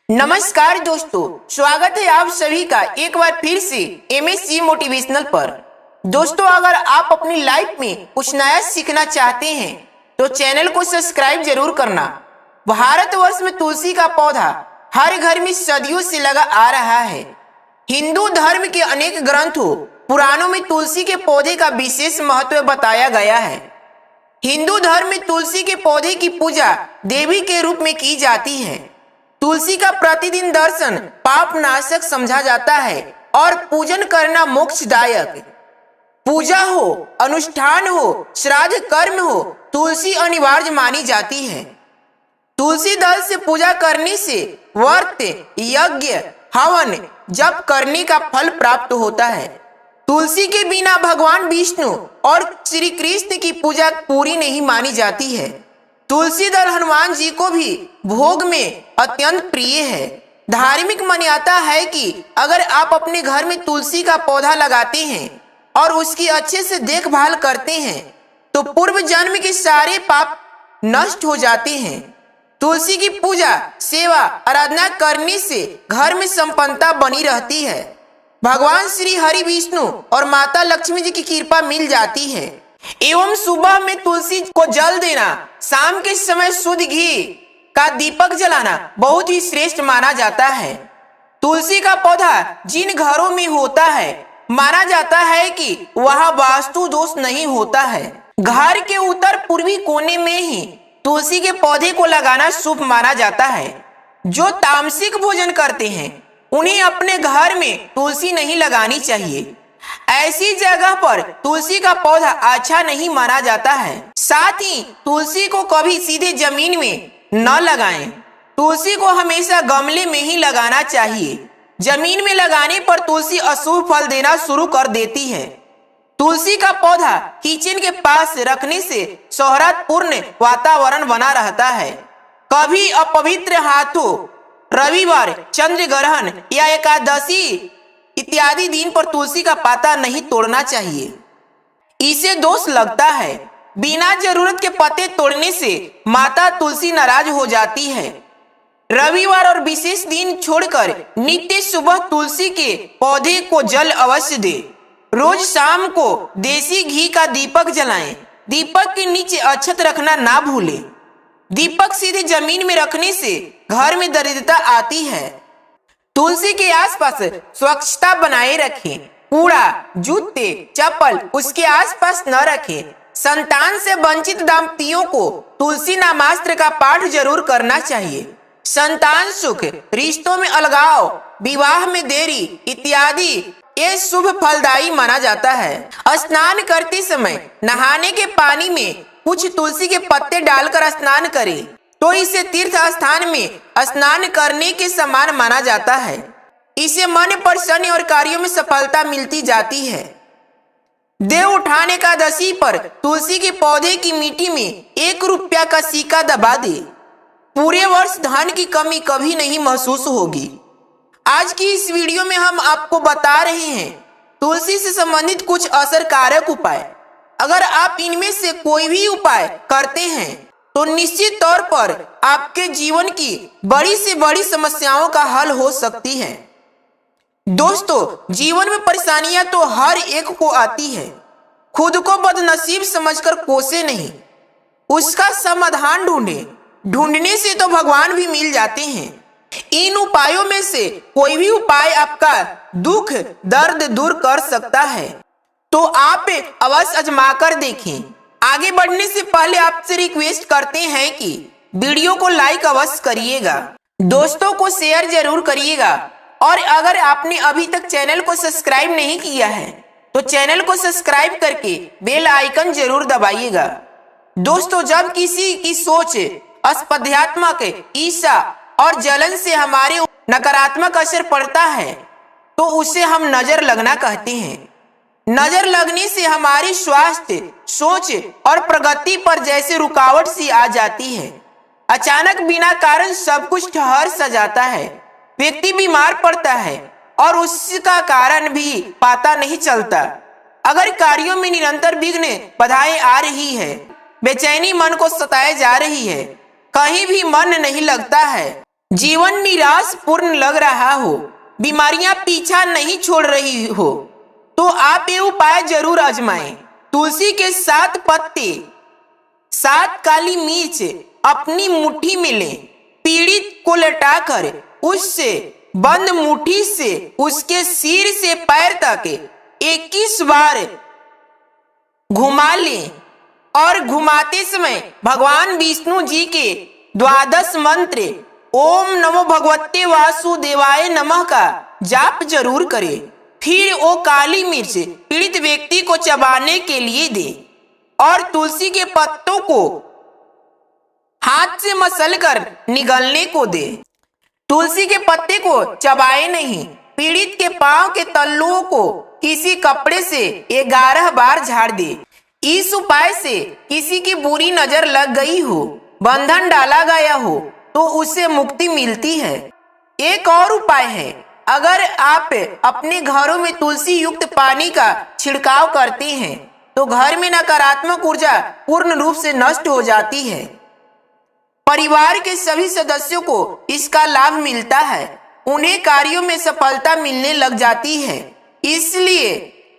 नमस्कार दोस्तों, स्वागत है आप सभी का एक बार फिर से MSc मोटिवेशनल पर। दोस्तों, अगर आप अपनी लाइफ में कुछ नया सीखना चाहते हैं तो चैनल को सब्सक्राइब जरूर करना। भारतवर्ष में तुलसी का पौधा हर घर में सदियों से लगा आ रहा है। हिंदू धर्म के अनेक ग्रंथों पुराणों में तुलसी के पौधे का विशेष महत्व बताया गया है। हिंदू धर्म में तुलसी के पौधे की पूजा देवी के रूप में की जाती है। तुलसी का प्रतिदिन दर्शन पाप नाशक समझा जाता है और पूजन करना मोक्षदायक। पूजा हो, अनुष्ठान हो, श्राद्ध कर्म हो, तुलसी अनिवार्य मानी जाती है। तुलसी दल से पूजा करने से व्रत, यज्ञ, हवन, जप करने का फल प्राप्त होता है। तुलसी के बिना भगवान विष्णु और श्री कृष्ण की पूजा पूरी नहीं मानी जाती है। तुलसी दल हनुमान जी को भी भोग में अत्यंत प्रिय है। धार्मिक मान्यता है कि अगर आप अपने घर में तुलसी का पौधा लगाते हैं और उसकी अच्छे से देखभाल करते हैं तो पूर्व जन्म के सारे पाप नष्ट हो जाते हैं। तुलसी की पूजा, सेवा, आराधना करने से घर में संपन्नता बनी रहती है। भगवान श्री हरि विष्णु और माता लक्ष्मी जी की कृपा मिल जाती है। एवं सुबह में तुलसी को जल देना, शाम के समय शुद्ध घी का दीपक जलाना बहुत ही श्रेष्ठ माना जाता है। तुलसी का पौधा जिन घरों में होता है माना जाता है कि वहां वास्तु दोष नहीं होता है। घर के उत्तर पूर्वी कोने में ही तुलसी के पौधे को लगाना शुभ माना जाता है। जो तामसिक भोजन करते हैं उन्हें अपने घर में तुलसी नहीं लगानी चाहिए। ऐसी जगह पर तुलसी का पौधा अच्छा नहीं माना जाता है। साथ ही तुलसी को कभी सीधे जमीन में न लगाएं। तुलसी को हमेशा गमले में ही लगाना चाहिए। जमीन में लगाने पर तुलसी अशुभ फल देना शुरू कर देती है। तुलसी का पौधा किचन के पास रखने से सौहार्दपूर्ण वातावरण बना रहता है। कभी अपवित्र हाथों, रविवार, चंद्र ग्रहण या एकादशी इत्यादि दिन पर तुलसी का पाता नहीं तोड़ना चाहिए। इसे दोष लगता है। बिना जरूरत के पत्ते तोड़ने से माता तुलसी नाराज हो जाती है। रविवार और विशेष दिन छोड़कर नित्य सुबह तुलसी के पौधे को जल अवश्य दे। रोज शाम को देसी घी का दीपक जलाएं। दीपक के नीचे अक्षत रखना ना भूलें। दीपक सीधे जमीन में रखने से घर में दरिद्रता आती है। तुलसी के आसपास स्वच्छता बनाए रखें। कूड़ा, जूते, चप्पल उसके आसपास न रखें। संतान से वंचित दंपतियों को तुलसी नामास्त्र का पाठ जरूर करना चाहिए। संतान सुख, रिश्तों में अलगाव, विवाह में देरी इत्यादि ये शुभ फलदायी माना जाता है। स्नान करते समय नहाने के पानी में कुछ तुलसी के पत्ते डालकर स्नान करें तो इसे तीर्थ स्थान में स्नान करने के समान माना जाता है। इसे मन प्रसन्न और कार्यों में सफलता मिलती जाती है। देव उठाने का एकादशी पर तुलसी के पौधे की मिट्टी में 1 रुपया का सिक्का दबा दे। पूरे वर्ष धन की कमी कभी नहीं महसूस होगी। आज की इस वीडियो में हम आपको बता रहे हैं तुलसी से संबंधित कुछ असरकारक उपाय। अगर आप इनमें से कोई भी उपाय करते हैं तो निश्चित तौर पर आपके जीवन की बड़ी से बड़ी समस्याओं का हल हो सकती है। दोस्तों, जीवन में परेशानियां तो हर एक को आती है। खुद को बदनसीब समझकर कोसे नहीं, उसका समाधान ढूंढें। ढूंढने से तो भगवान भी मिल जाते हैं। इन उपायों में से कोई भी उपाय आपका दुख, दर्द दूर कर सकता है, तो आप अवश्य आजमा कर देखें। आगे बढ़ने से पहले आपसे रिक्वेस्ट करते हैं कि वीडियो को लाइक अवश्य करिएगा, दोस्तों को शेयर जरूर करिएगा और अगर आपने अभी तक चैनल को सब्सक्राइब नहीं किया है तो चैनल को सब्सक्राइब करके बेल आइकन जरूर दबाइएगा। दोस्तों, जब किसी की सोच अस्पर्धात्मक, ईर्ष्या और जलन से हमारे नकारात्मक असर पड़ता है तो उसे हम नजर लगना कहते हैं। नजर लगने से हमारी स्वास्थ्य, सोच और प्रगति पर जैसे रुकावट सी आ जाती है। अचानक बिना कारण सब कुछ ठहर सा जाता है। व्यक्ति बीमार पड़ता है और उसका कारण भी पता नहीं चलता। अगर कार्यों में निरंतर विघ्न बाधाएं आ रही है, बेचैनी मन को सताए जा रही है, कहीं भी मन नहीं लगता है, जीवन निराश पूर्ण लग रहा हो, बीमारियां पीछा नहीं छोड़ रही हो, तो आप ये उपाय जरूर आजमाएं। तुलसी के 7 पत्ते, 7 काली मिर्च अपनी मुट्ठी में लें। पीड़ित को लटाकर उससे बंद मुट्ठी से उसके सिर से पैर तक 21 बार घुमा लें और घुमाते समय भगवान विष्णु जी के 12 मंत्र ओम नमो भगवते वासुदेवाय नमः का जाप जरूर करें। फिर वो काली मिर्च पीड़ित व्यक्ति को चबाने के लिए दे और तुलसी के पत्तों को हाथ से मसलकर निगलने को दे। तुलसी के पत्ते को चबाए नहीं। पीड़ित के पांव के तल्लुओं को किसी कपड़े से 11 बार झाड़ दे। इस उपाय से किसी की बुरी नजर लग गई हो, बंधन डाला गया हो, तो उससे मुक्ति मिलती है। एक और उपाय है, अगर आप अपने घरों में तुलसी युक्त पानी का छिड़काव करते हैं तो घर में नकारात्मक ऊर्जा पूर्ण रूप से नष्ट हो जाती है। परिवार के सभी सदस्यों को इसका लाभ मिलता है, उन्हें कार्यों में सफलता मिलने लग जाती है। इसलिए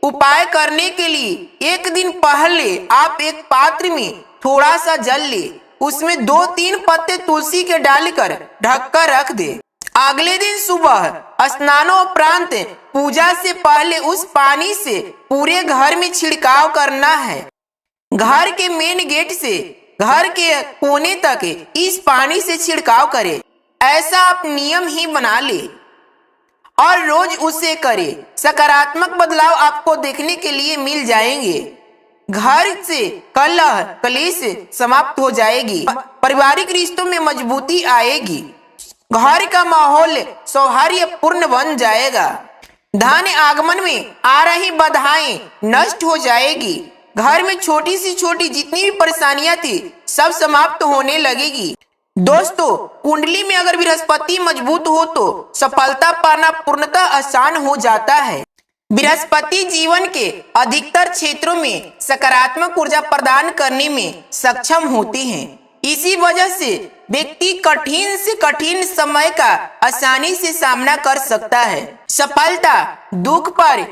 उपाय करने के लिए एक दिन पहले आप एक पात्र में थोड़ा सा जल ले, उसमें 2-3 पत्ते तुलसी के डालकर ढककर रख दे। अगले दिन सुबह स्नानोपरांत पूजा से पहले उस पानी से पूरे घर में छिड़काव करना है। घर के मेन गेट से घर के कोने तक इस पानी से छिड़काव करें। ऐसा आप नियम ही बना ले और रोज उसे करें। सकारात्मक बदलाव आपको देखने के लिए मिल जाएंगे। घर से कलह कलेश समाप्त हो जाएगी, पारिवारिक रिश्तों में मजबूती आएगी, घर का माहौल सौहार्दपूर्ण बन जाएगा, धन आगमन में आ रही बाधाएं नष्ट हो जाएगी, घर में छोटी से छोटी जितनी भी परेशानियां थी सब समाप्त होने लगेगी। दोस्तों, कुंडली में अगर बृहस्पति मजबूत हो तो सफलता पाना पूर्णतः आसान हो जाता है। बृहस्पति जीवन के अधिकतर क्षेत्रों में सकारात्मक ऊर्जा प्रदान करने में सक्षम होते हैं। इसी वजह से व्यक्ति कठिन से कठिन समय का आसानी से सामना कर सकता है। सफलता दुख पर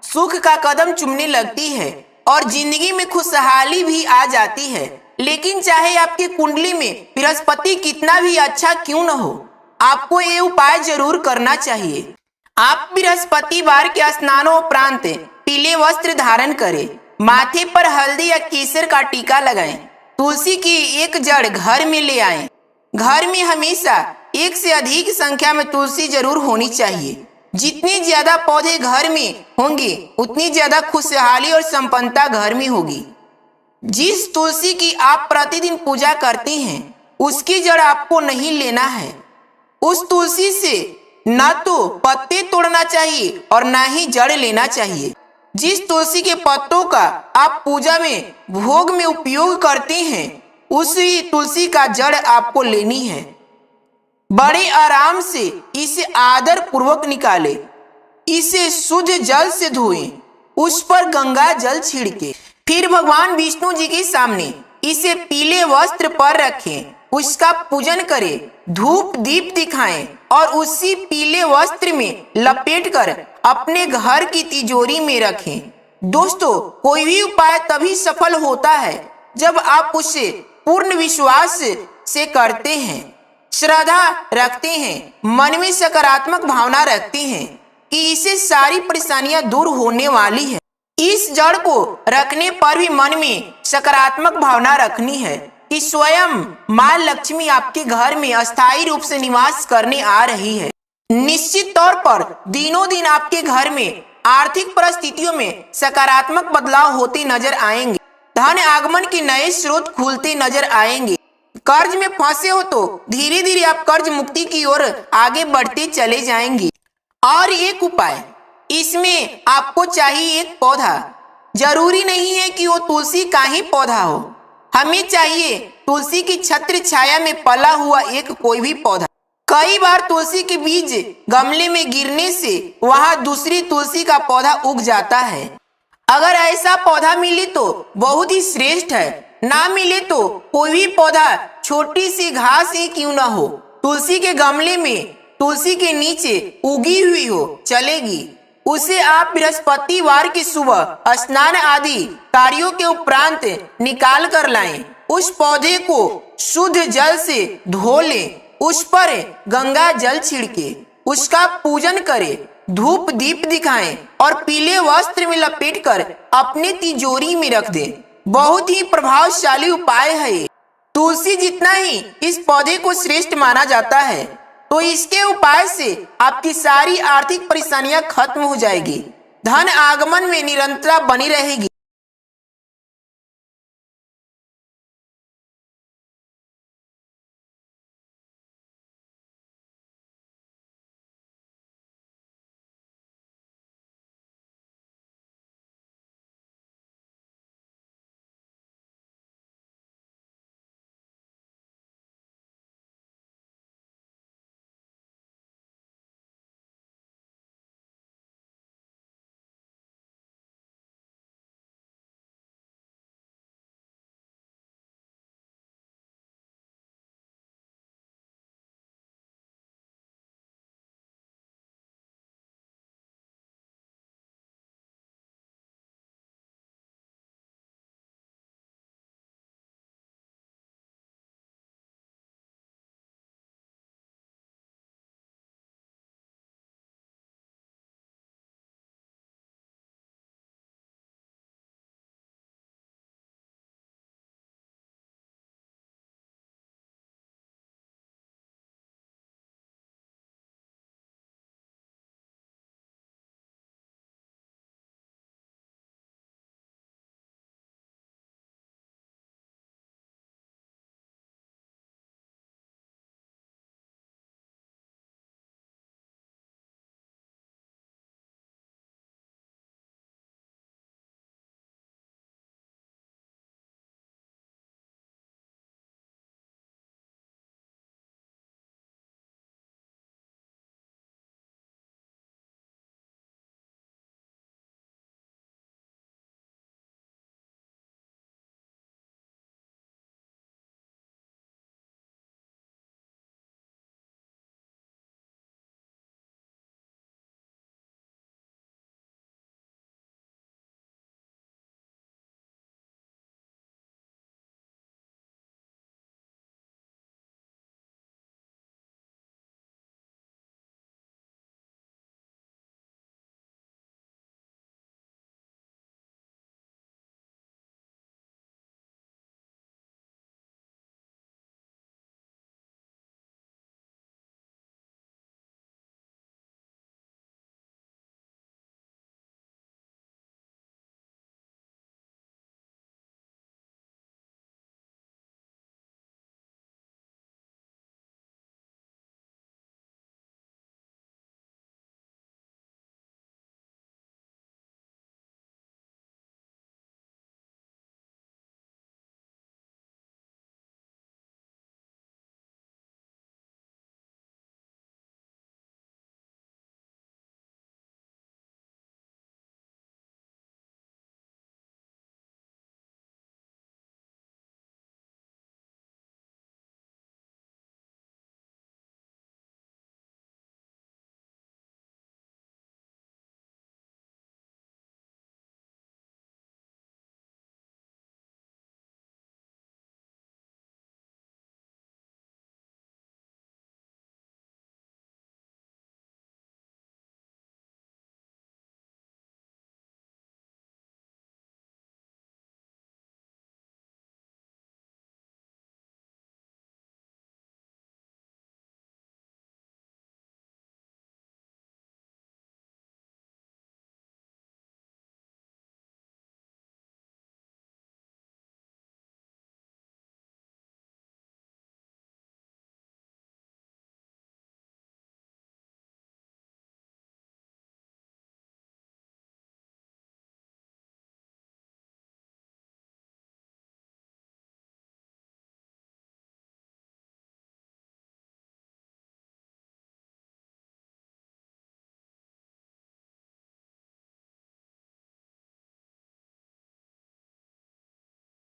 सुख का कदम चूमने लगती है और जिंदगी में खुशहाली भी आ जाती है। लेकिन चाहे आपकी कुंडली में बृहस्पति कितना भी अच्छा क्यों न हो, आपको ये उपाय जरूर करना चाहिए। आप बृहस्पतिवार के स्नानोपरांत पीले वस्त्र धारण करें, माथे पर हल्दी या केसर का टीका लगाएं, तुलसी की एक जड़ घर में ले आएं। घर में हमेशा 1 से अधिक संख्या में तुलसी जरूर होनी चाहिए। जितने ज्यादा पौधे घर में होंगे उतनी ज्यादा खुशहाली और संपन्नता घर में होगी। जिस तुलसी की आप प्रतिदिन पूजा करते हैं उसकी जड़ आपको नहीं लेना है। उस तुलसी से न तो पत्ते तोड़ना चाहिए और न ही जड़ लेना चाहिए। जिस तुलसी के पत्तों का आप पूजा में भोग में उपयोग करते हैं उसी तुलसी का जड़ आपको लेनी है। बड़े आराम से इसे आदर पूर्वक निकालें, इसे शुद्ध जल से धोएं, उस पर गंगा जल छिड़के, फिर भगवान विष्णु जी के सामने इसे पीले वस्त्र पर रखें, उसका पूजन करें, धूप दीप दिखाएं और उसी पीले वस्त्र में लपेटकर अपने घर की तिजोरी में रखें। दोस्तों, कोई भी उपाय तभी सफल होता है जब आप उसे पूर्ण विश्वास से करते हैं, श्रद्धा रखते हैं, मन में सकारात्मक भावना रखते हैं कि इससे सारी परेशानियां दूर होने वाली है। इस जड़ को रखने पर भी मन में सकारात्मक भावना रखनी है कि स्वयं मां लक्ष्मी आपके घर में अस्थायी रूप से निवास करने आ रही है। निश्चित तौर पर दिनों दिन आपके घर में आर्थिक परिस्थितियों में सकारात्मक बदलाव होते नजर आएंगे। धन आगमन के नए स्रोत खुलते नजर आएंगे। कर्ज में फंसे हो तो धीरे धीरे आप कर्ज मुक्ति की ओर आगे बढ़ते चले जाएंगे। और एक उपाय, इसमें आपको चाहिए एक पौधा। जरूरी नहीं है कि वो तुलसी का ही पौधा हो, हमें चाहिए तुलसी की छत्र छाया में पला हुआ एक कोई भी पौधा। कई बार तुलसी के बीज गमले में गिरने से वहां दूसरी तुलसी का पौधा उग जाता है। अगर ऐसा पौधा मिले तो बहुत ही श्रेष्ठ है, ना मिले तो कोई भी पौधा छोटी सी घास ही क्यों ना हो, तुलसी के गमले में तुलसी के नीचे उगी हुई हो चलेगी। उसे आप बृहस्पतिवार की सुबह स्नान आदि कार्यों के उपरांत निकाल कर लाएं। उस पौधे को शुद्ध जल से धो लें, उस पर गंगा जल छिड़के, उसका पूजन करें, धूप दीप दिखाएं और पीले वस्त्र में लपेटकर अपने तिजोरी में रख दें। बहुत ही प्रभावशाली उपाय है। तुलसी जितना ही इस पौधे को श्रेष्ठ माना जाता है, तो इसके उपाय से आपकी सारी आर्थिक परेशानियां खत्म हो जाएगी, धन आगमन में निरंतरता बनी रहेगी।